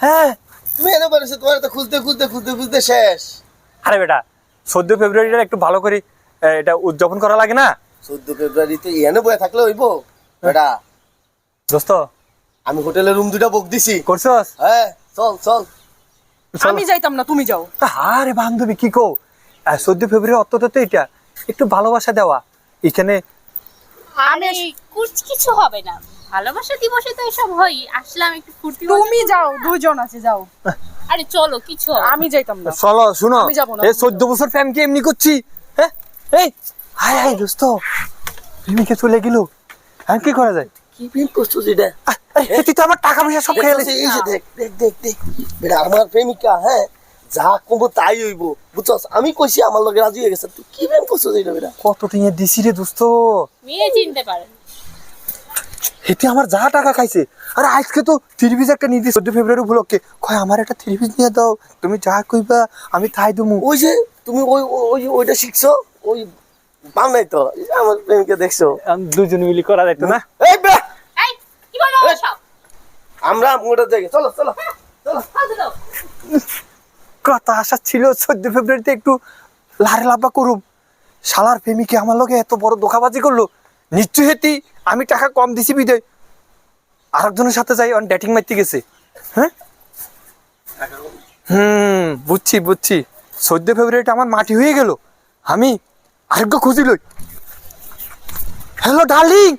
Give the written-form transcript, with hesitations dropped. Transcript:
হ্যাঁ মেনে বলেছে তোমার তো খুঁজতে খুঁজতে খুঁজতে খুঁজতে শেষ। আরে বেটা 14 ফেব্রুয়ারিটা একটু ভালো করে এটা উদযাপন করা লাগে না 14 ফেব্রুয়ারিতে এনে বয়ে থাকলে হইব বেটা। দোস্ত আমি হোটেলে রুম দুটা বুক দিছি। করছস? হ্যাঁ চল চল। আমি যাইতাম না, তুমি যাও। আরে বান্ধবী কি কো 14 ফেব্রুয়ারি অত তো এটা একটু ভালোবাসা দেওয়া এখানে। আরে কিছু হবে না, ভালোবাসা দিবসে তো এসব হই, আসলাম একটু ফুর্তি মজা তুমি করবো যাও, না? দুইজন আছে, যাও। আরে চলো, কিছু হবে না। আমি যাইতাম না। চলো শুনো, আমি যাবো না, এই তুমি 14 বছর প্রেম কি এমনি করছি? হ্যাঁ এই হাই হাই দোস্ত প্রেমিকে চলে গেল, আর কি করা যায়? কি প্রেম করছো যেটা? তুই তো আমার টাকা পয়সা সব খেয়ে এই যে দেখ দেখ দেখ দেখ বেটা আমার প্রেমিকা। হ্যাঁ যা কমবো তাই হইব বুঝছস। আমি কইছি আমার লগে রাজি হয়ে গেছে। তুই কি প্রেম করছো যেটা বেটা? কত টিঙে দিছি রে দোস্ত, মেয়ে চিনতে পারেন। এতে আমার যা টাকা খাইছে। আরে আজকে তো 3 পিস একটা নিয়ে দিস 14 ফেব্রুয়ারি উপলক্ষে, কয় আমার একটা 3 পিস নিয়ে দাও, তুমি যা কইবা আমি তাই দেবো। ওই যে তুমি ওই ওই ওইটা শিখছো ওই পাও নাই তো এই যে আমার প্রেমিকা দেখছো। দুজন মিলি করা যাইতো না? এই বেটা এই কি বলো সব? আমরা মোটা জায়গায় চলো চলো চলো। হাতে দাও। কথা আশা ছিল 14 ফেব্রুয়ারিতে একটু লারে লাভা করুম, শালার প্রেমিকে আমার লগে এত বড় ধোকাবাজি করলো। নিশ্চয় হেতি আমি টাকা কম দিছি বিদয় আরেকজনের সাথে যাই অন ডেটিং মারতে গেছে। হ্যাঁ বুঝছি বুঝছি, 14 ফেব্রুয়ারিটা আমার মাটি হয়ে গেল। আমি আরেকটা খুঁজি লই। Hello darling,